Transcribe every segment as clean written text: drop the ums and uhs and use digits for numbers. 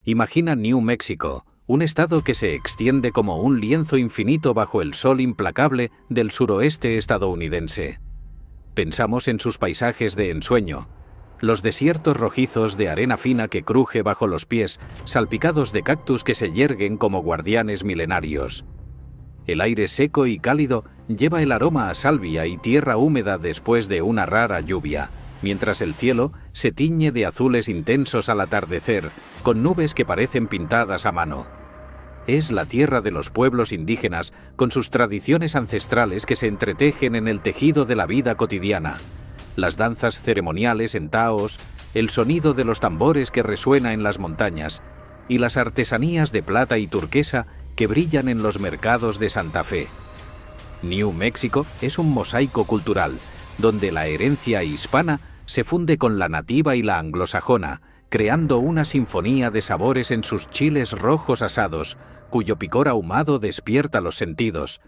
Imagina New México, un estado que se extiende como un lienzo infinito bajo el sol implacable del suroeste estadounidense. Pensamos en sus paisajes de ensueño, los desiertos rojizos de arena fina que cruje bajo los pies, salpicados de cactus que se yerguen como guardianes milenarios. El aire seco y cálido lleva el aroma a salvia y tierra húmeda después de una rara lluvia, mientras el cielo se tiñe de azules intensos al atardecer, con nubes que parecen pintadas a mano. Es la tierra de los pueblos indígenas, con sus tradiciones ancestrales que se entretejen en el tejido de la vida cotidiana. Las danzas ceremoniales en taos, el sonido de los tambores que resuena en las montañas, y las artesanías de plata y turquesa que brillan en los mercados de Santa Fe. New México es un mosaico cultural, donde la herencia hispana se funde con la nativa y la anglosajona, creando una sinfonía de sabores en sus chiles rojos asados, cuyo picor ahumado despierta los sentidos.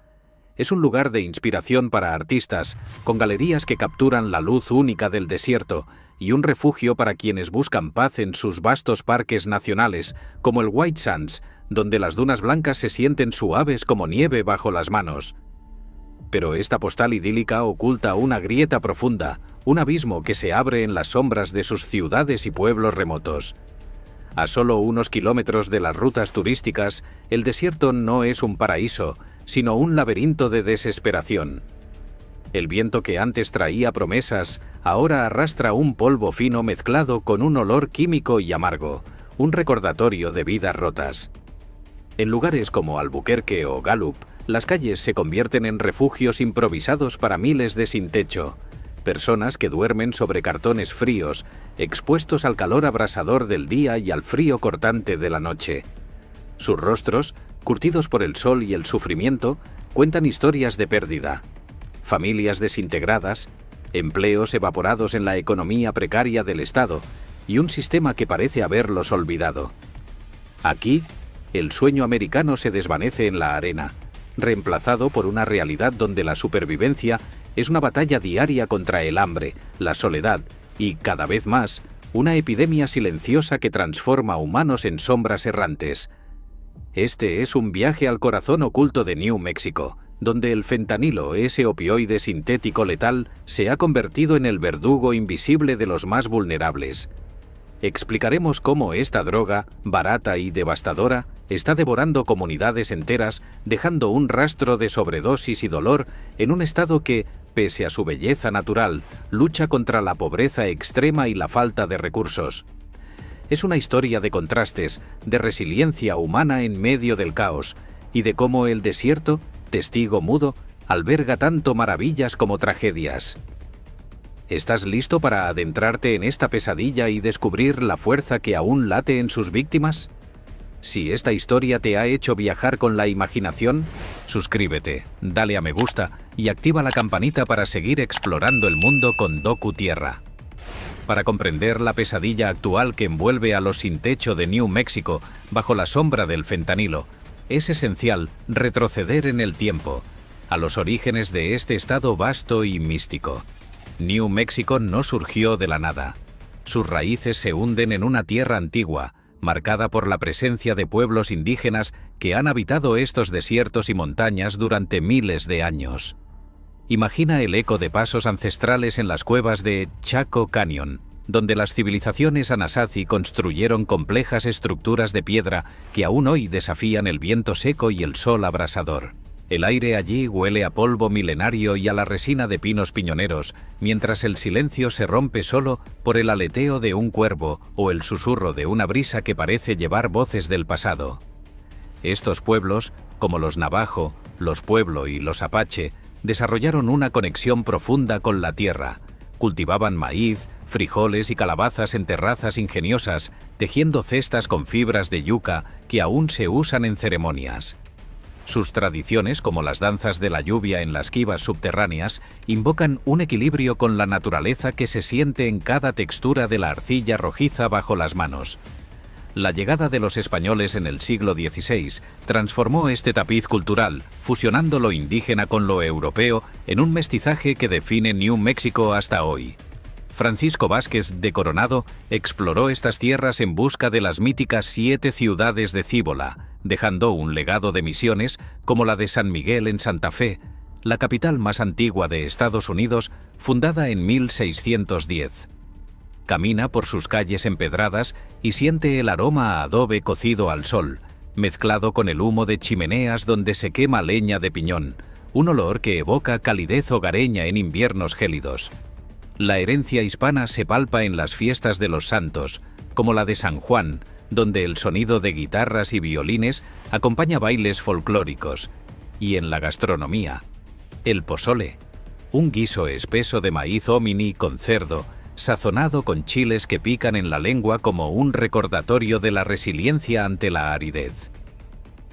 Es un lugar de inspiración para artistas, con galerías que capturan la luz única del desierto, y un refugio para quienes buscan paz en sus vastos parques nacionales, como el White Sands, donde las dunas blancas se sienten suaves como nieve bajo las manos. Pero esta postal idílica oculta una grieta profunda, un abismo que se abre en las sombras de sus ciudades y pueblos remotos. A solo unos kilómetros de las rutas turísticas, el desierto no es un paraíso, sino un laberinto de desesperación. El viento que antes traía promesas, ahora arrastra un polvo fino mezclado con un olor químico y amargo, un recordatorio de vidas rotas. En lugares como Albuquerque o Gallup, las calles se convierten en refugios improvisados para miles de sin techo, personas que duermen sobre cartones fríos, expuestos al calor abrasador del día y al frío cortante de la noche. Sus rostros, curtidos por el sol y el sufrimiento, cuentan historias de pérdida. Familias desintegradas, empleos evaporados en la economía precaria del Estado y un sistema que parece haberlos olvidado. Aquí, el sueño americano se desvanece en la arena, reemplazado por una realidad donde la supervivencia es una batalla diaria contra el hambre, la soledad y, cada vez más, una epidemia silenciosa que transforma humanos en sombras errantes. Este es un viaje al corazón oculto de New México, donde el fentanilo, ese opioide sintético letal, se ha convertido en el verdugo invisible de los más vulnerables. Explicaremos cómo esta droga, barata y devastadora, está devorando comunidades enteras, dejando un rastro de sobredosis y dolor en un estado que, pese a su belleza natural, lucha contra la pobreza extrema y la falta de recursos. Es una historia de contrastes, de resiliencia humana en medio del caos, y de cómo el desierto, testigo mudo, alberga tanto maravillas como tragedias. ¿Estás listo para adentrarte en esta pesadilla y descubrir la fuerza que aún late en sus víctimas? Si esta historia te ha hecho viajar con la imaginación, suscríbete, dale a me gusta y activa la campanita para seguir explorando el mundo con Docu Tierra. Para comprender la pesadilla actual que envuelve a los sin techo de New México bajo la sombra del fentanilo, es esencial retroceder en el tiempo, a los orígenes de este estado vasto y místico. New México no surgió de la nada. Sus raíces se hunden en una tierra antigua, marcada por la presencia de pueblos indígenas que han habitado estos desiertos y montañas durante miles de años. Imagina el eco de pasos ancestrales en las cuevas de Chaco Canyon, donde las civilizaciones Anasazi construyeron complejas estructuras de piedra que aún hoy desafían el viento seco y el sol abrasador. El aire allí huele a polvo milenario y a la resina de pinos piñoneros, mientras el silencio se rompe solo por el aleteo de un cuervo o el susurro de una brisa que parece llevar voces del pasado. Estos pueblos, como los Navajo, los Pueblo y los Apache, desarrollaron una conexión profunda con la tierra. Cultivaban maíz, frijoles y calabazas en terrazas ingeniosas, tejiendo cestas con fibras de yuca que aún se usan en ceremonias. Sus tradiciones, como las danzas de la lluvia en las quivas subterráneas, invocan un equilibrio con la naturaleza que se siente en cada textura de la arcilla rojiza bajo las manos. La llegada de los españoles en el siglo XVI transformó este tapiz cultural, fusionando lo indígena con lo europeo en un mestizaje que define New México hasta hoy. Francisco Vázquez de Coronado exploró estas tierras en busca de las míticas 7 ciudades de Cíbola, dejando un legado de misiones como la de San Miguel en Santa Fe, la capital más antigua de Estados Unidos, fundada en 1610. Camina por sus calles empedradas y siente el aroma a adobe cocido al sol, mezclado con el humo de chimeneas donde se quema leña de piñón, un olor que evoca calidez hogareña en inviernos gélidos. La herencia hispana se palpa en las fiestas de los santos, como la de San Juan, donde el sonido de guitarras y violines acompaña bailes folclóricos, y en la gastronomía. El pozole, un guiso espeso de maíz hominy con cerdo, sazonado con chiles que pican en la lengua como un recordatorio de la resiliencia ante la aridez.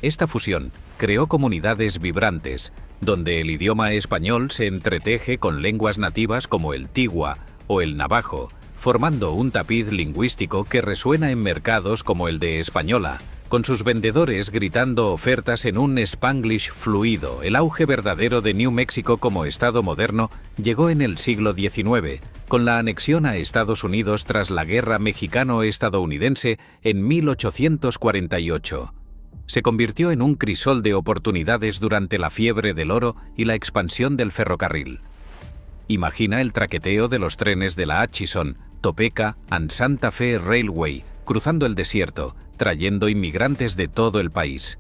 Esta fusión creó comunidades vibrantes, donde el idioma español se entreteje con lenguas nativas como el tigua o el navajo, formando un tapiz lingüístico que resuena en mercados como el de Española, con sus vendedores gritando ofertas en un Spanglish fluido. El auge verdadero de New México como estado moderno llegó en el siglo XIX, con la anexión a Estados Unidos tras la Guerra Mexicano-Estadounidense en 1848. Se convirtió en un crisol de oportunidades durante la fiebre del oro y la expansión del ferrocarril. Imagina el traqueteo de los trenes de la Atchison, Topeka and Santa Fe Railway, cruzando el desierto, trayendo inmigrantes de todo el país.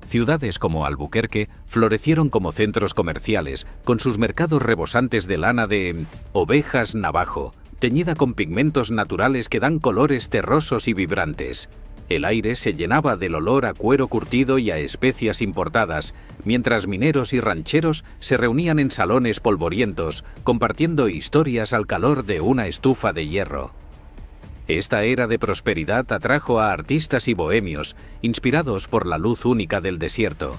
Ciudades como Albuquerque florecieron como centros comerciales, con sus mercados rebosantes de lana de ovejas navajo, teñida con pigmentos naturales que dan colores terrosos y vibrantes. El aire se llenaba del olor a cuero curtido y a especias importadas, mientras mineros y rancheros se reunían en salones polvorientos, compartiendo historias al calor de una estufa de hierro. Esta era de prosperidad atrajo a artistas y bohemios, inspirados por la luz única del desierto.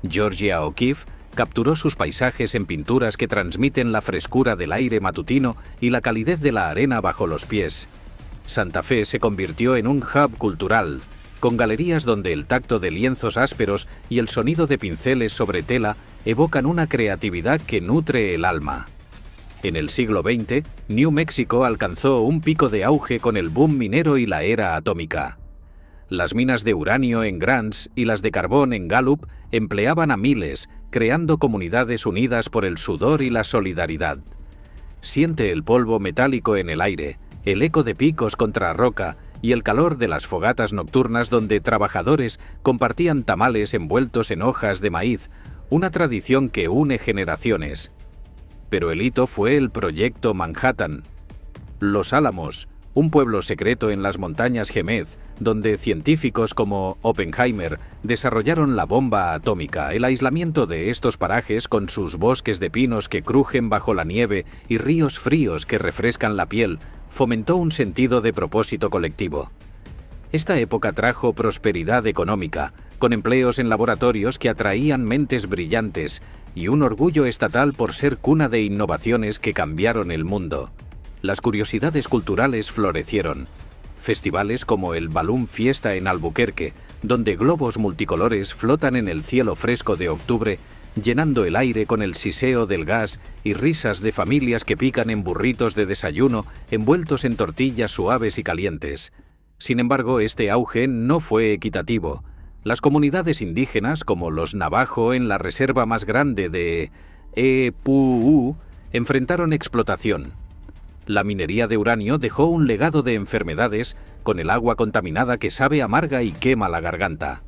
Georgia O'Keeffe capturó sus paisajes en pinturas que transmiten la frescura del aire matutino y la calidez de la arena bajo los pies. Santa Fe se convirtió en un hub cultural, con galerías donde el tacto de lienzos ásperos y el sonido de pinceles sobre tela evocan una creatividad que nutre el alma. En el siglo XX, New México alcanzó un pico de auge con el boom minero y la era atómica. Las minas de uranio en Grants y las de carbón en Gallup empleaban a miles, creando comunidades unidas por el sudor y la solidaridad. Siente el polvo metálico en el aire, el eco de picos contra roca y el calor de las fogatas nocturnas donde trabajadores compartían tamales envueltos en hojas de maíz, una tradición que une generaciones. Pero el hito fue el Proyecto Manhattan. Los Álamos, un pueblo secreto en las montañas Gemez, donde científicos como Oppenheimer desarrollaron la bomba atómica. El aislamiento de estos parajes, con sus bosques de pinos que crujen bajo la nieve y ríos fríos que refrescan la piel, fomentó un sentido de propósito colectivo. Esta época trajo prosperidad económica, con empleos en laboratorios que atraían mentes brillantes y un orgullo estatal por ser cuna de innovaciones que cambiaron el mundo. Las curiosidades culturales florecieron. Festivales como el Balloon Fiesta en Albuquerque, donde globos multicolores flotan en el cielo fresco de octubre, llenando el aire con el siseo del gas y risas de familias que pican en burritos de desayuno envueltos en tortillas suaves y calientes. Sin embargo, este auge no fue equitativo. Las comunidades indígenas, como los Navajo en la reserva más grande de Epuu, enfrentaron explotación. La minería de uranio dejó un legado de enfermedades, con el agua contaminada que sabe amarga y quema la garganta.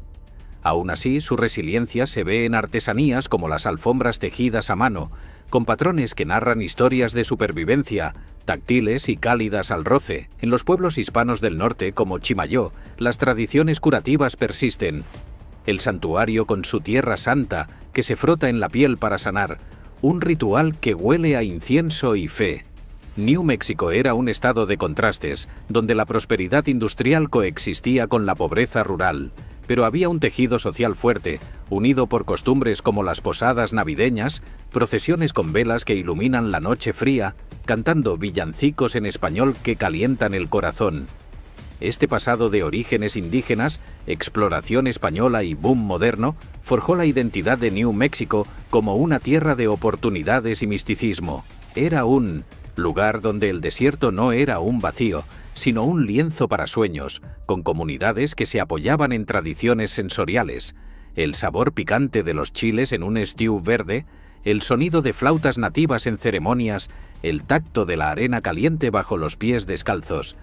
Aún así, su resiliencia se ve en artesanías como las alfombras tejidas a mano, con patrones que narran historias de supervivencia, táctiles y cálidas al roce. En los pueblos hispanos del norte, como Chimayó, las tradiciones curativas persisten. El santuario con su tierra santa, que se frota en la piel para sanar, un ritual que huele a incienso y fe. New México era un estado de contrastes, donde la prosperidad industrial coexistía con la pobreza rural, pero había un tejido social fuerte, unido por costumbres como las posadas navideñas, procesiones con velas que iluminan la noche fría, cantando villancicos en español que calientan el corazón. Este pasado de orígenes indígenas, exploración española y boom moderno, forjó la identidad de New México como una tierra de oportunidades y misticismo. Era un lugar donde el desierto no era un vacío, sino un lienzo para sueños, con comunidades que se apoyaban en tradiciones sensoriales, el sabor picante de los chiles en un stew verde, el sonido de flautas nativas en ceremonias, el tacto de la arena caliente bajo los pies descalzos.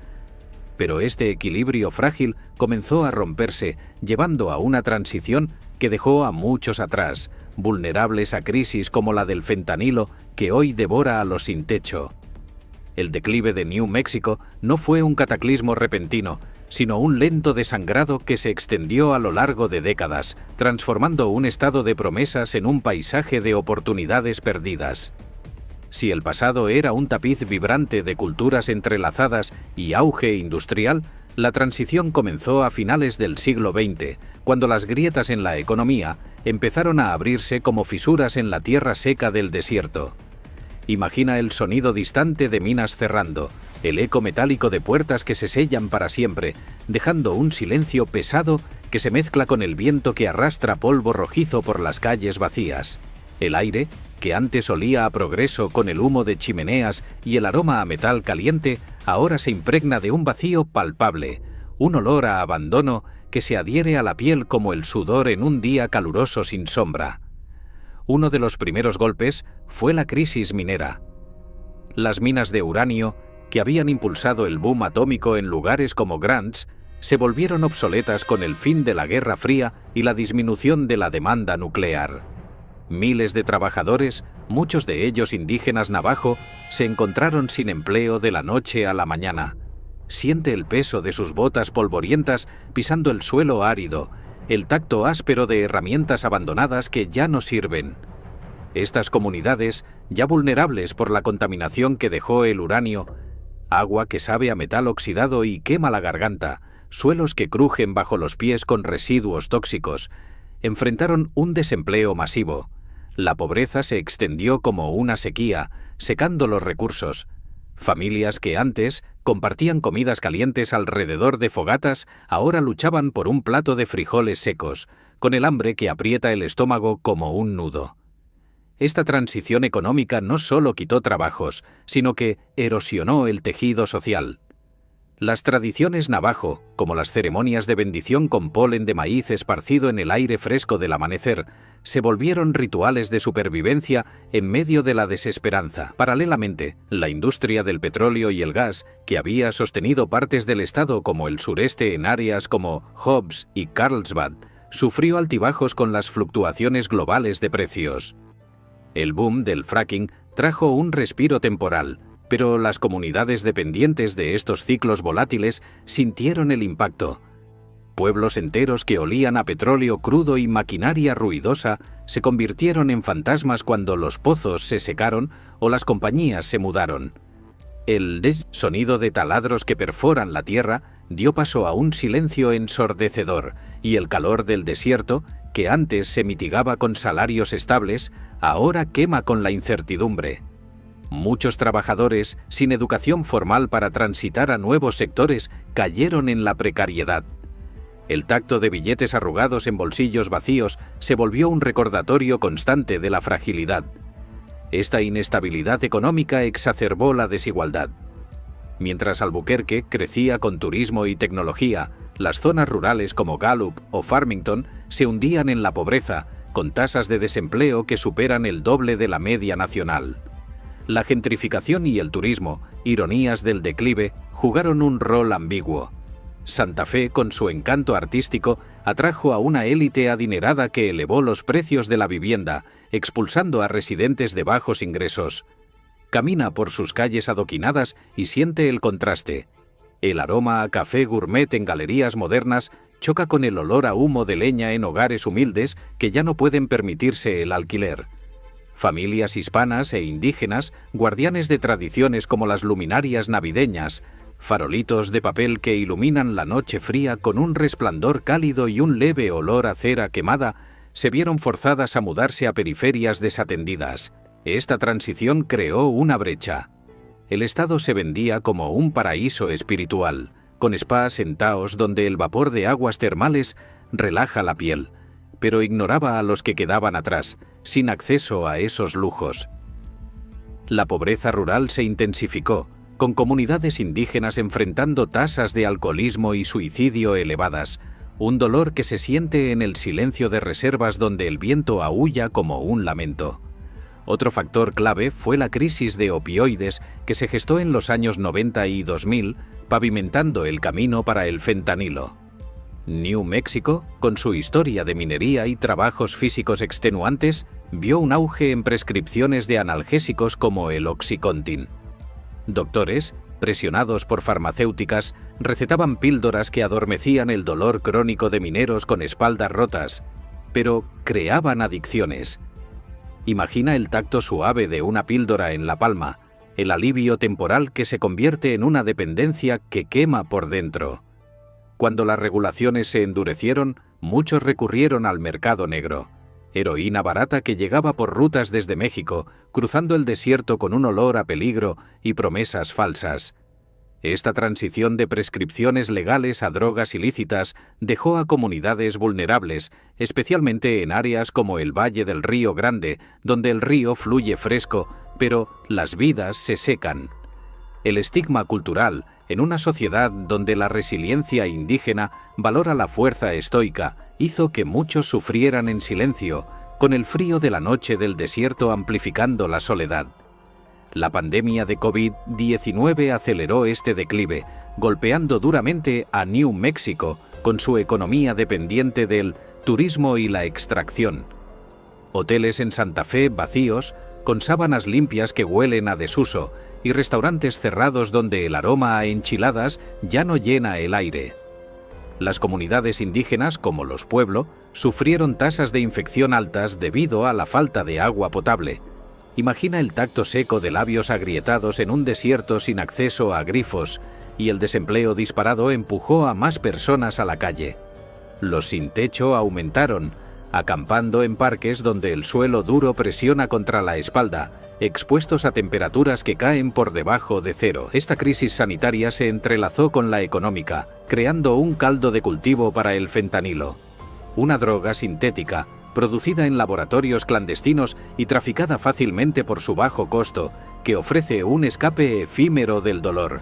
Pero este equilibrio frágil comenzó a romperse, llevando a una transición que dejó a muchos atrás, vulnerables a crisis como la del fentanilo que hoy devora a los sin techo. El declive de New México no fue un cataclismo repentino, sino un lento desangrado que se extendió a lo largo de décadas, transformando un estado de promesas en un paisaje de oportunidades perdidas. Si el pasado era un tapiz vibrante de culturas entrelazadas y auge industrial, la transición comenzó a finales del siglo XX, cuando las grietas en la economía empezaron a abrirse como fisuras en la tierra seca del desierto. Imagina el sonido distante de minas cerrando, el eco metálico de puertas que se sellan para siempre, dejando un silencio pesado que se mezcla con el viento que arrastra polvo rojizo por las calles vacías. El aire, que antes olía a progreso con el humo de chimeneas y el aroma a metal caliente, ahora se impregna de un vacío palpable, un olor a abandono que se adhiere a la piel como el sudor en un día caluroso sin sombra. Uno de los primeros golpes fue la crisis minera. Las minas de uranio, que habían impulsado el boom atómico en lugares como Grants, se volvieron obsoletas con el fin de la Guerra Fría y la disminución de la demanda nuclear. Miles de trabajadores, muchos de ellos indígenas navajo, se encontraron sin empleo de la noche a la mañana. Siente el peso de sus botas polvorientas pisando el suelo árido, el tacto áspero de herramientas abandonadas que ya no sirven. Estas comunidades, ya vulnerables por la contaminación que dejó el uranio, agua que sabe a metal oxidado y quema la garganta, suelos que crujen bajo los pies con residuos tóxicos, enfrentaron un desempleo masivo. La pobreza se extendió como una sequía, secando los recursos. Familias que antes compartían comidas calientes alrededor de fogatas, ahora luchaban por un plato de frijoles secos, con el hambre que aprieta el estómago como un nudo. Esta transición económica no solo quitó trabajos, sino que erosionó el tejido social. Las tradiciones navajo, como las ceremonias de bendición con polen de maíz esparcido en el aire fresco del amanecer, se volvieron rituales de supervivencia en medio de la desesperanza. Paralelamente, la industria del petróleo y el gas, que había sostenido partes del estado como el sureste en áreas como Hobbs y Carlsbad, sufrió altibajos con las fluctuaciones globales de precios. El boom del fracking trajo un respiro temporal, pero las comunidades dependientes de estos ciclos volátiles sintieron el impacto. Pueblos enteros que olían a petróleo crudo y maquinaria ruidosa se convirtieron en fantasmas cuando los pozos se secaron o las compañías se mudaron. El sonido de taladros que perforan la tierra dio paso a un silencio ensordecedor, y el calor del desierto, que antes se mitigaba con salarios estables, ahora quema con la incertidumbre. Muchos trabajadores, sin educación formal para transitar a nuevos sectores, cayeron en la precariedad. El tacto de billetes arrugados en bolsillos vacíos se volvió un recordatorio constante de la fragilidad. Esta inestabilidad económica exacerbó la desigualdad. Mientras Albuquerque crecía con turismo y tecnología, las zonas rurales como Gallup o Farmington se hundían en la pobreza, con tasas de desempleo que superan el doble de la media nacional. La gentrificación y el turismo, ironías del declive, jugaron un rol ambiguo. Santa Fe, con su encanto artístico, atrajo a una élite adinerada que elevó los precios de la vivienda, expulsando a residentes de bajos ingresos. Camina por sus calles adoquinadas y siente el contraste. El aroma a café gourmet en galerías modernas choca con el olor a humo de leña en hogares humildes que ya no pueden permitirse el alquiler. Familias hispanas e indígenas, guardianes de tradiciones como las luminarias navideñas, farolitos de papel que iluminan la noche fría con un resplandor cálido y un leve olor a cera quemada, se vieron forzadas a mudarse a periferias desatendidas. Esta transición creó una brecha. El estado se vendía como un paraíso espiritual, con spas en Taos donde el vapor de aguas termales relaja la piel, pero ignoraba a los que quedaban atrás, sin acceso a esos lujos. La pobreza rural se intensificó, con comunidades indígenas enfrentando tasas de alcoholismo y suicidio elevadas, un dolor que se siente en el silencio de reservas donde el viento aúlla como un lamento. Otro factor clave fue la crisis de opioides que se gestó en los años 90 y 2000, pavimentando el camino para el fentanilo. New México, con su historia de minería y trabajos físicos extenuantes, vio un auge en prescripciones de analgésicos como el Oxycontin. Doctores, presionados por farmacéuticas, recetaban píldoras que adormecían el dolor crónico de mineros con espaldas rotas, pero creaban adicciones. Imagina el tacto suave de una píldora en la palma, el alivio temporal que se convierte en una dependencia que quema por dentro. Cuando las regulaciones se endurecieron, muchos recurrieron al mercado negro. Heroína barata que llegaba por rutas desde México, cruzando el desierto con un olor a peligro y promesas falsas. Esta transición de prescripciones legales a drogas ilícitas dejó a comunidades vulnerables, especialmente en áreas como el Valle del Río Grande, donde el río fluye fresco, pero las vidas se secan. El estigma cultural, en una sociedad donde la resiliencia indígena valora la fuerza estoica, hizo que muchos sufrieran en silencio, con el frío de la noche del desierto amplificando la soledad. La pandemia de COVID-19 aceleró este declive, golpeando duramente a New México con su economía dependiente del turismo y la extracción. Hoteles en Santa Fe vacíos, con sábanas limpias que huelen a desuso, y restaurantes cerrados donde el aroma a enchiladas ya no llena el aire. Las comunidades indígenas, como los pueblo, sufrieron tasas de infección altas debido a la falta de agua potable. Imagina el tacto seco de labios agrietados en un desierto sin acceso a grifos, y el desempleo disparado empujó a más personas a la calle. Los sin techo aumentaron, acampando en parques donde el suelo duro presiona contra la espalda, expuestos a temperaturas que caen por debajo de cero. Esta crisis sanitaria se entrelazó con la económica, creando un caldo de cultivo para el fentanilo, una droga sintética, producida en laboratorios clandestinos y traficada fácilmente por su bajo costo, que ofrece un escape efímero del dolor.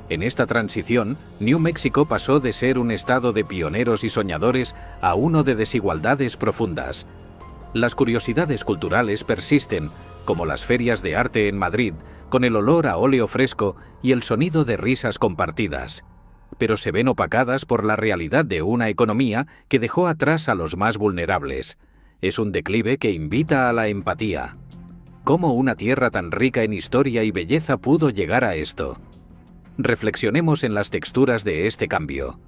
En esta transición, New México pasó de ser un estado de pioneros y soñadores a uno de desigualdades profundas. Las curiosidades culturales persisten, como las ferias de arte en Madrid, con el olor a óleo fresco y el sonido de risas compartidas, pero se ven opacadas por la realidad de una economía que dejó atrás a los más vulnerables. Es un declive que invita a la empatía. ¿Cómo una tierra tan rica en historia y belleza pudo llegar a esto? Reflexionemos en las texturas de este cambio.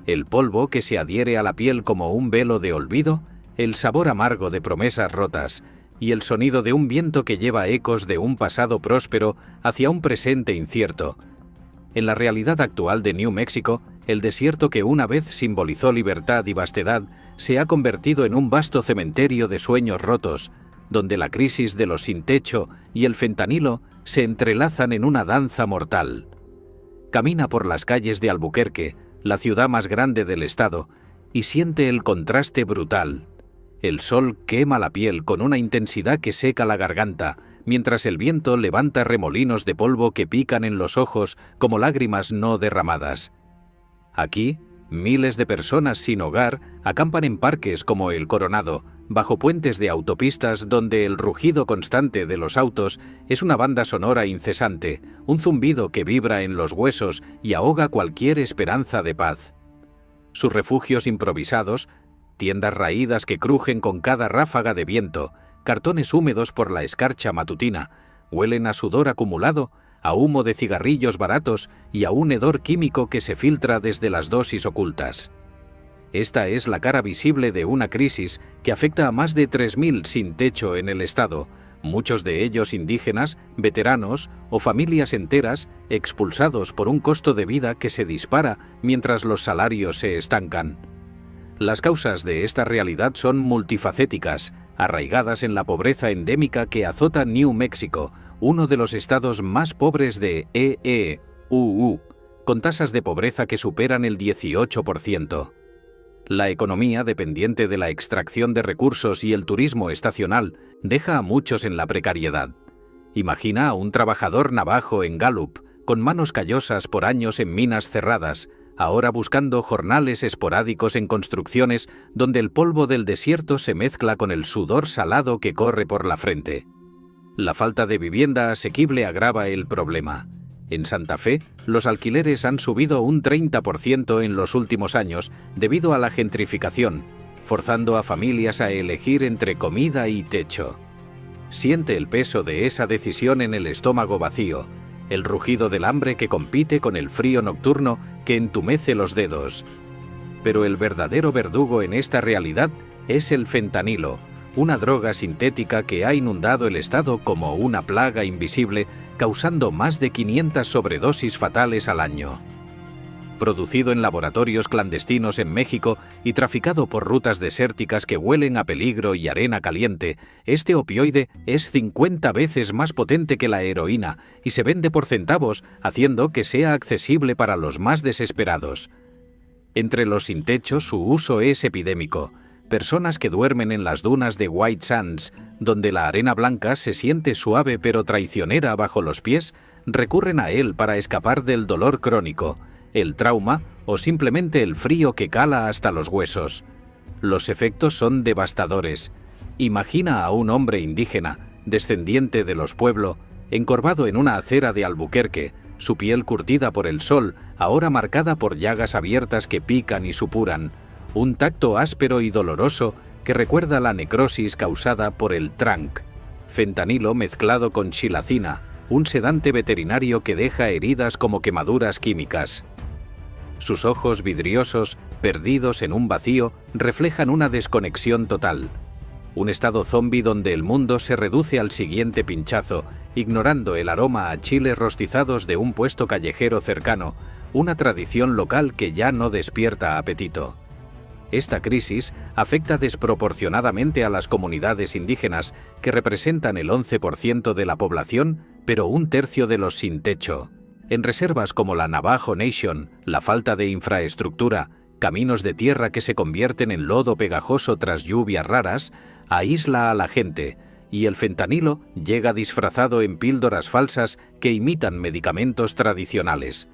El polvo que se adhiere a la piel como un velo de olvido, el sabor amargo de promesas rotas y el sonido de un viento que lleva ecos de un pasado próspero hacia un presente incierto. En la realidad actual de New México, el desierto que una vez simbolizó libertad y vastedad se ha convertido en un vasto cementerio de sueños rotos, donde la crisis de los sin techo y el fentanilo se entrelazan en una danza mortal. Camina por las calles de Albuquerque, la ciudad más grande del estado, y siente el contraste brutal. El sol quema la piel con una intensidad que seca la garganta, mientras el viento levanta remolinos de polvo que pican en los ojos como lágrimas no derramadas. Aquí, miles de personas sin hogar acampan en parques como el Coronado, bajo puentes de autopistas donde el rugido constante de los autos es una banda sonora incesante, un zumbido que vibra en los huesos y ahoga cualquier esperanza de paz. Sus refugios improvisados, tiendas raídas que crujen con cada ráfaga de viento, cartones húmedos por la escarcha matutina, huelen a sudor acumulado, a humo de cigarrillos baratos y a un hedor químico que se filtra desde las dosis ocultas. Esta es la cara visible de una crisis que afecta a más de 3.000 sin techo en el estado, muchos de ellos indígenas, veteranos o familias enteras expulsados por un costo de vida que se dispara mientras los salarios se estancan. Las causas de esta realidad son multifacéticas, arraigadas en la pobreza endémica que azota New México, uno de los estados más pobres de EEUU, con tasas de pobreza que superan el 18%. La economía dependiente de la extracción de recursos y el turismo estacional deja a muchos en la precariedad. Imagina a un trabajador navajo en Gallup, con manos callosas por años en minas cerradas, ahora buscando jornales esporádicos en construcciones donde el polvo del desierto se mezcla con el sudor salado que corre por la frente. La falta de vivienda asequible agrava el problema. En Santa Fe, los alquileres han subido un 30% en los últimos años debido a la gentrificación, forzando a familias a elegir entre comida y techo. Siente el peso de esa decisión en el estómago vacío, el rugido del hambre que compite con el frío nocturno que entumece los dedos. Pero el verdadero verdugo en esta realidad es el fentanilo, una droga sintética que ha inundado el estado como una plaga invisible, causando más de 500 sobredosis fatales al año. Producido en laboratorios clandestinos en México y traficado por rutas desérticas que huelen a peligro y arena caliente, este opioide es 50 veces más potente que la heroína y se vende por centavos, haciendo que sea accesible para los más desesperados. Entre los sin techo su uso es epidémico. Personas que duermen en las dunas de White Sands, donde la arena blanca se siente suave pero traicionera bajo los pies, recurren a él para escapar del dolor crónico, el trauma o simplemente el frío que cala hasta los huesos. Los efectos son devastadores. Imagina a un hombre indígena, descendiente de los Pueblo, encorvado en una acera de Albuquerque, su piel curtida por el sol, ahora marcada por llagas abiertas que pican y supuran, un tacto áspero y doloroso que recuerda la necrosis causada por el tranq, fentanilo mezclado con xilacina, un sedante veterinario que deja heridas como quemaduras químicas. Sus ojos vidriosos, perdidos en un vacío, reflejan una desconexión total. Un estado zombi donde el mundo se reduce al siguiente pinchazo, ignorando el aroma a chiles rostizados de un puesto callejero cercano, una tradición local que ya no despierta apetito. Esta crisis afecta desproporcionadamente a las comunidades indígenas, que representan el 11% de la población, pero un tercio de los sin techo. En reservas como la Navajo Nation, la falta de infraestructura, caminos de tierra que se convierten en lodo pegajoso tras lluvias raras, aísla a la gente, y el fentanilo llega disfrazado en píldoras falsas que imitan medicamentos tradicionales.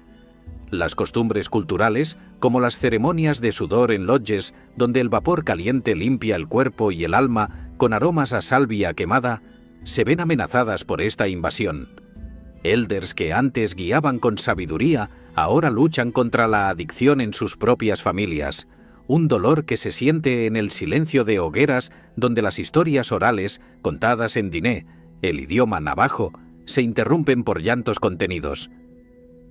Las costumbres culturales, como las ceremonias de sudor en lodges, donde el vapor caliente limpia el cuerpo y el alma con aromas a salvia quemada, se ven amenazadas por esta invasión. Elders que antes guiaban con sabiduría, ahora luchan contra la adicción en sus propias familias, un dolor que se siente en el silencio de hogueras donde las historias orales, contadas en diné, el idioma navajo, se interrumpen por llantos contenidos.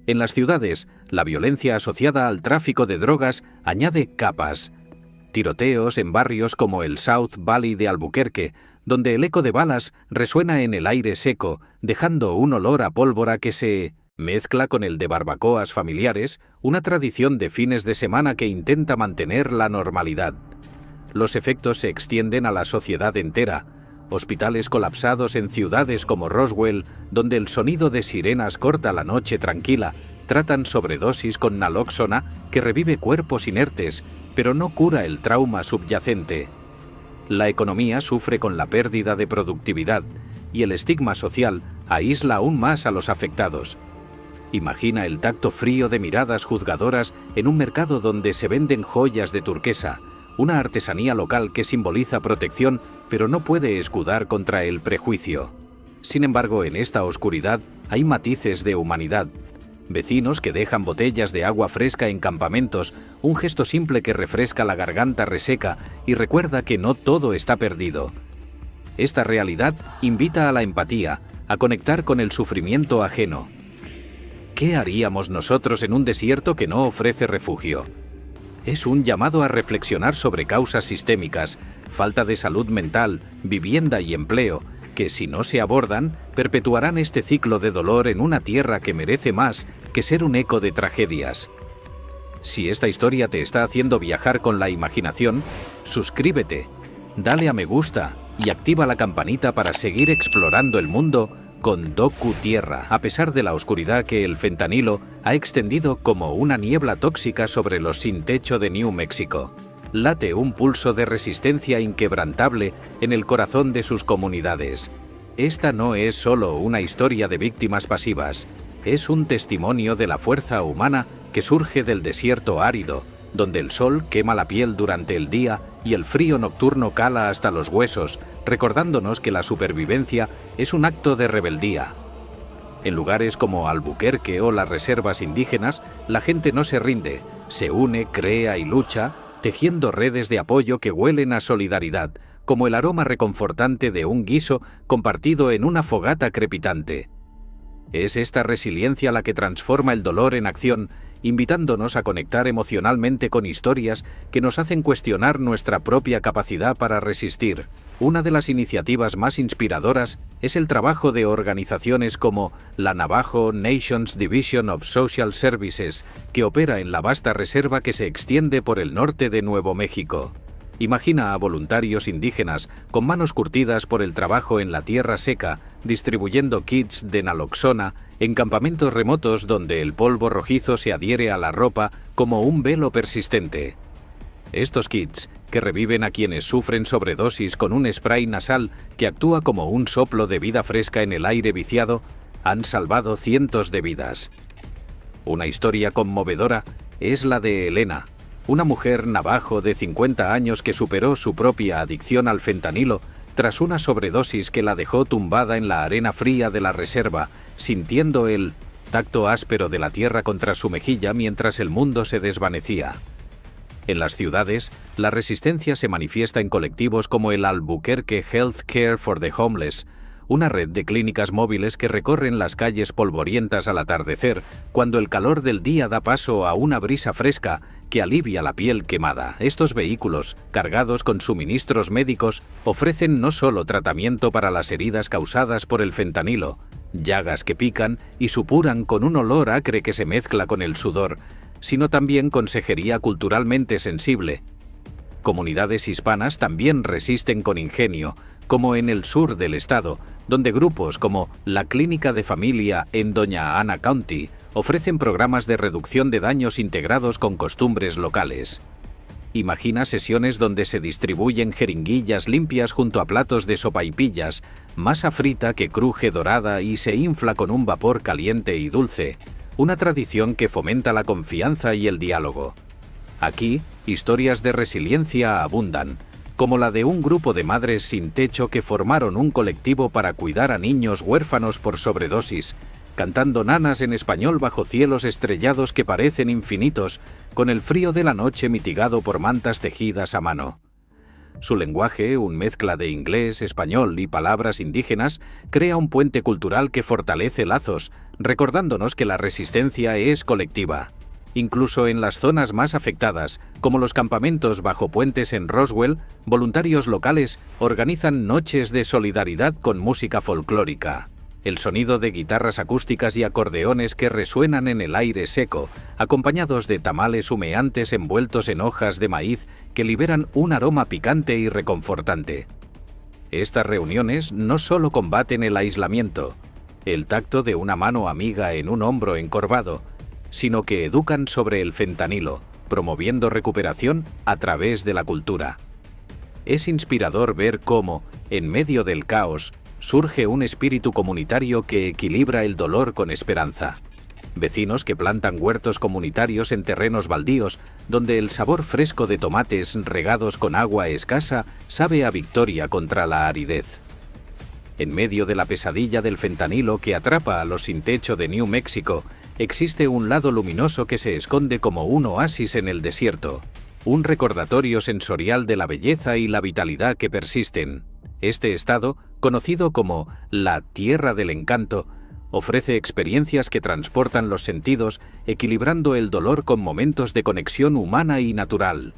En las ciudades, la violencia asociada al tráfico de drogas añade capas. Tiroteos en barrios como el South Valley de Albuquerque, donde el eco de balas resuena en el aire seco, dejando un olor a pólvora que se mezcla con el de barbacoas familiares, una tradición de fines de semana que intenta mantener la normalidad. Los efectos se extienden a la sociedad entera. Hospitales colapsados en ciudades como Roswell, donde el sonido de sirenas corta la noche tranquila, tratan sobredosis con naloxona que revive cuerpos inertes, pero no cura el trauma subyacente. La economía sufre con la pérdida de productividad y el estigma social aísla aún más a los afectados. Imagina el tacto frío de miradas juzgadoras en un mercado donde se venden joyas de turquesa, una artesanía local que simboliza protección, pero no puede escudar contra el prejuicio. Sin embargo, en esta oscuridad hay matices de humanidad. Vecinos que dejan botellas de agua fresca en campamentos, un gesto simple que refresca la garganta reseca y recuerda que no todo está perdido. Esta realidad invita a la empatía, a conectar con el sufrimiento ajeno. ¿Qué haríamos nosotros en un desierto que no ofrece refugio? Es un llamado a reflexionar sobre causas sistémicas, falta de salud mental, vivienda y empleo, que si no se abordan, perpetuarán este ciclo de dolor en una tierra que merece más que ser un eco de tragedias. Si esta historia te está haciendo viajar con la imaginación, suscríbete, dale a me gusta y activa la campanita para seguir explorando el mundo con Docu Tierra, a pesar de la oscuridad que el fentanilo ha extendido como una niebla tóxica sobre los sin techo de New México. Late un pulso de resistencia inquebrantable en el corazón de sus comunidades. Esta no es solo una historia de víctimas pasivas, es un testimonio de la fuerza humana que surge del desierto árido, donde el sol quema la piel durante el día y el frío nocturno cala hasta los huesos, recordándonos que la supervivencia es un acto de rebeldía. En lugares como Albuquerque o las reservas indígenas, la gente no se rinde, se une, crea y lucha, tejiendo redes de apoyo que huelen a solidaridad, como el aroma reconfortante de un guiso compartido en una fogata crepitante. Es esta resiliencia la que transforma el dolor en acción, invitándonos a conectar emocionalmente con historias que nos hacen cuestionar nuestra propia capacidad para resistir. Una de las iniciativas más inspiradoras es el trabajo de organizaciones como la Navajo Nations Division of Social Services, que opera en la vasta reserva que se extiende por el norte de Nuevo México. Imagina a voluntarios indígenas con manos curtidas por el trabajo en la tierra seca, distribuyendo kits de naloxona en campamentos remotos donde el polvo rojizo se adhiere a la ropa como un velo persistente. Estos kits, que reviven a quienes sufren sobredosis con un spray nasal que actúa como un soplo de vida fresca en el aire viciado, han salvado cientos de vidas. Una historia conmovedora es la de Elena, una mujer navajo de 50 años que superó su propia adicción al fentanilo tras una sobredosis que la dejó tumbada en la arena fría de la reserva, sintiendo el tacto áspero de la tierra contra su mejilla mientras el mundo se desvanecía. En las ciudades, la resistencia se manifiesta en colectivos como el Albuquerque Health Care for the Homeless, una red de clínicas móviles que recorren las calles polvorientas al atardecer, cuando el calor del día da paso a una brisa fresca que alivia la piel quemada. Estos vehículos, cargados con suministros médicos, ofrecen no solo tratamiento para las heridas causadas por el fentanilo, llagas que pican y supuran con un olor acre que se mezcla con el sudor, sino también consejería culturalmente sensible. Comunidades hispanas también resisten con ingenio, como en el sur del estado, donde grupos como la Clínica de Familia en Doña Ana County ofrecen programas de reducción de daños integrados con costumbres locales. Imagina sesiones donde se distribuyen jeringuillas limpias junto a platos de sopaipillas, masa frita que cruje dorada y se infla con un vapor caliente y dulce, una tradición que fomenta la confianza y el diálogo. Aquí, historias de resiliencia abundan, como la de un grupo de madres sin techo que formaron un colectivo para cuidar a niños huérfanos por sobredosis, cantando nanas en español bajo cielos estrellados que parecen infinitos, con el frío de la noche mitigado por mantas tejidas a mano. Su lenguaje, un mezcla de inglés, español y palabras indígenas, crea un puente cultural que fortalece lazos, recordándonos que la resistencia es colectiva. Incluso en las zonas más afectadas, como los campamentos bajo puentes en Roswell, voluntarios locales organizan noches de solidaridad con música folclórica. El sonido de guitarras acústicas y acordeones que resuenan en el aire seco, acompañados de tamales humeantes envueltos en hojas de maíz que liberan un aroma picante y reconfortante. Estas reuniones no solo combaten el aislamiento, el tacto de una mano amiga en un hombro encorvado, sino que educan sobre el fentanilo, promoviendo recuperación a través de la cultura. Es inspirador ver cómo, en medio del caos, surge un espíritu comunitario que equilibra el dolor con esperanza. Vecinos que plantan huertos comunitarios en terrenos baldíos, donde el sabor fresco de tomates regados con agua escasa sabe a victoria contra la aridez. En medio de la pesadilla del fentanilo que atrapa a los sin techo de New México, existe un lado luminoso que se esconde como un oasis en el desierto, un recordatorio sensorial de la belleza y la vitalidad que persisten. Este estado, conocido como la Tierra del Encanto, ofrece experiencias que transportan los sentidos, equilibrando el dolor con momentos de conexión humana y natural.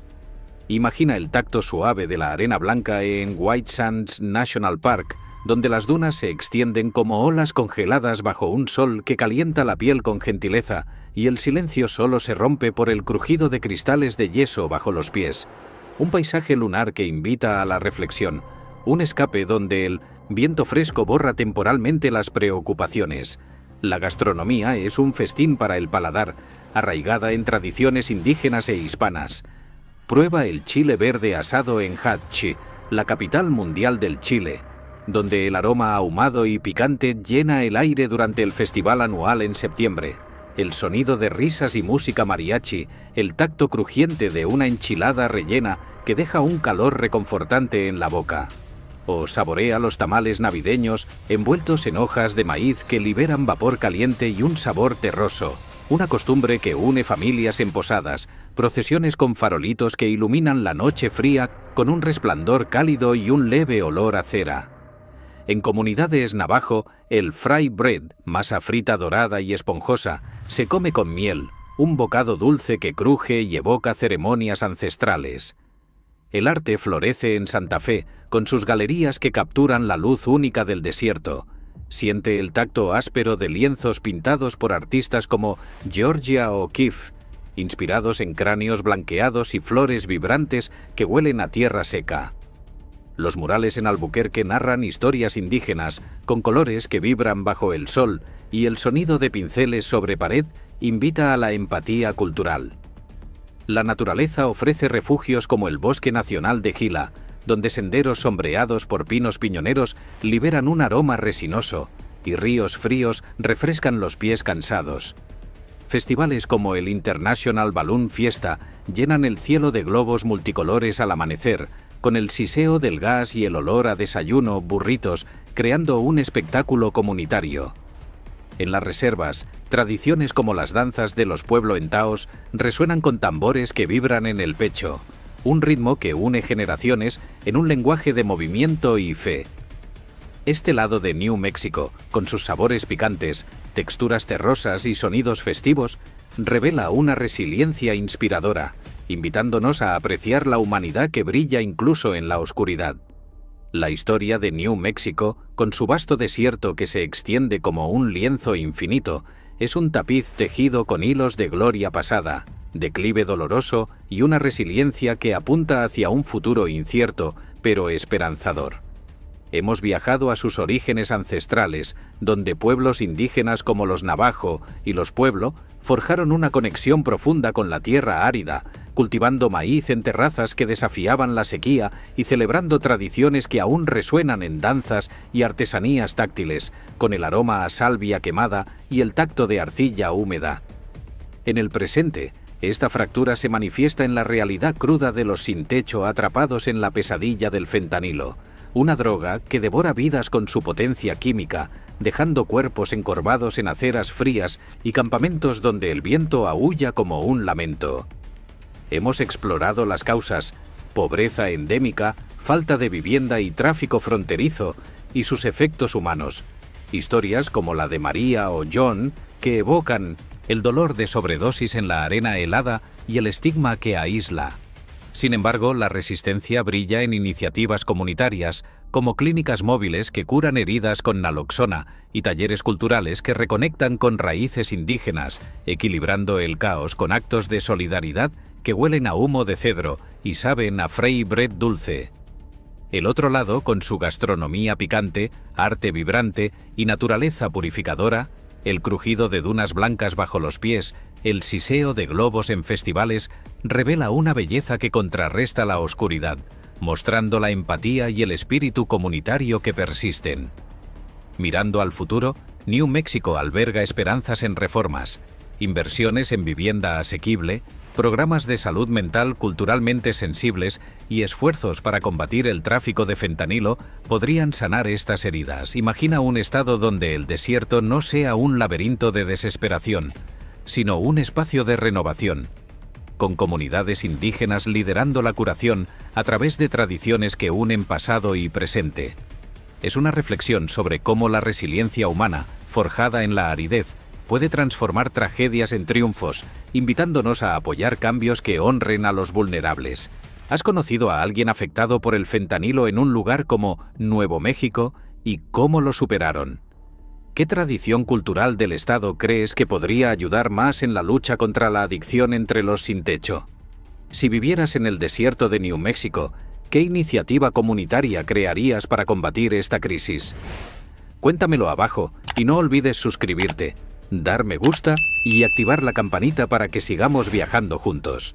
Imagina el tacto suave de la arena blanca en White Sands National Park, donde las dunas se extienden como olas congeladas bajo un sol que calienta la piel con gentileza, y el silencio solo se rompe por el crujido de cristales de yeso bajo los pies. Un paisaje lunar que invita a la reflexión, un escape donde el viento fresco borra temporalmente las preocupaciones. La gastronomía es un festín para el paladar, arraigada en tradiciones indígenas e hispanas. Prueba el chile verde asado en Hatchi, la capital mundial del chile. donde el aroma ahumado y picante llena el aire durante el festival anual en septiembre. El sonido de risas y música mariachi, el tacto crujiente de una enchilada rellena que deja un calor reconfortante en la boca. O saborea los tamales navideños envueltos en hojas de maíz que liberan vapor caliente y un sabor terroso. Una costumbre que une familias en posadas, procesiones con farolitos que iluminan la noche fría con un resplandor cálido y un leve olor a cera. En comunidades navajo, el fry bread, masa frita dorada y esponjosa, se come con miel, un bocado dulce que cruje y evoca ceremonias ancestrales. El arte florece en Santa Fe, con sus galerías que capturan la luz única del desierto. Siente el tacto áspero de lienzos pintados por artistas como Georgia O'Keeffe, inspirados en cráneos blanqueados y flores vibrantes que huelen a tierra seca. Los murales en Albuquerque narran historias indígenas, con colores que vibran bajo el sol, y el sonido de pinceles sobre pared invita a la empatía cultural. La naturaleza ofrece refugios como el Bosque Nacional de Gila, donde senderos sombreados por pinos piñoneros liberan un aroma resinoso, y ríos fríos refrescan los pies cansados. Festivales como el International Balloon Fiesta llenan el cielo de globos multicolores al amanecer, con el siseo del gas y el olor a desayuno, burritos, creando un espectáculo comunitario. En las reservas, tradiciones como las danzas de los pueblo en Taos resuenan con tambores que vibran en el pecho, un ritmo que une generaciones en un lenguaje de movimiento y fe. Este lado de New Mexico, con sus sabores picantes, texturas terrosas y sonidos festivos, revela una resiliencia inspiradora, invitándonos a apreciar la humanidad que brilla incluso en la oscuridad. La historia de New Mexico, con su vasto desierto que se extiende como un lienzo infinito, es un tapiz tejido con hilos de gloria pasada, declive doloroso y una resiliencia que apunta hacia un futuro incierto, pero esperanzador. Hemos viajado a sus orígenes ancestrales, donde pueblos indígenas como los Navajo y los Pueblo forjaron una conexión profunda con la tierra árida, cultivando maíz en terrazas que desafiaban la sequía y celebrando tradiciones que aún resuenan en danzas y artesanías táctiles, con el aroma a salvia quemada y el tacto de arcilla húmeda. En el presente, esta fractura se manifiesta en la realidad cruda de los sin techo atrapados en la pesadilla del fentanilo, una droga que devora vidas con su potencia química, dejando cuerpos encorvados en aceras frías y campamentos donde el viento aúlla como un lamento. Hemos explorado las causas: pobreza endémica, falta de vivienda y tráfico fronterizo, y sus efectos humanos. Historias como la de María o John, que evocan el dolor de sobredosis en la arena helada y el estigma que aísla. Sin embargo, la resistencia brilla en iniciativas comunitarias, como clínicas móviles que curan heridas con naloxona y talleres culturales que reconectan con raíces indígenas, equilibrando el caos con actos de solidaridad que huelen a humo de cedro y saben a fray bread dulce. El otro lado, con su gastronomía picante, arte vibrante y naturaleza purificadora, el crujido de dunas blancas bajo los pies, el siseo de globos en festivales, revela una belleza que contrarresta la oscuridad, mostrando la empatía y el espíritu comunitario que persisten. Mirando al futuro, New Mexico alberga esperanzas en reformas, inversiones en vivienda asequible, programas de salud mental culturalmente sensibles y esfuerzos para combatir el tráfico de fentanilo podrían sanar estas heridas. Imagina un estado donde el desierto no sea un laberinto de desesperación, sino un espacio de renovación, con comunidades indígenas liderando la curación a través de tradiciones que unen pasado y presente. Es una reflexión sobre cómo la resiliencia humana, forjada en la aridez, puede transformar tragedias en triunfos, invitándonos a apoyar cambios que honren a los vulnerables. ¿Has conocido a alguien afectado por el fentanilo en un lugar como Nuevo México y cómo lo superaron? ¿Qué tradición cultural del Estado crees que podría ayudar más en la lucha contra la adicción entre los sin techo? Si vivieras en el desierto de New Mexico, ¿qué iniciativa comunitaria crearías para combatir esta crisis? Cuéntamelo abajo y no olvides suscribirte, dar me gusta y activar la campanita para que sigamos viajando juntos.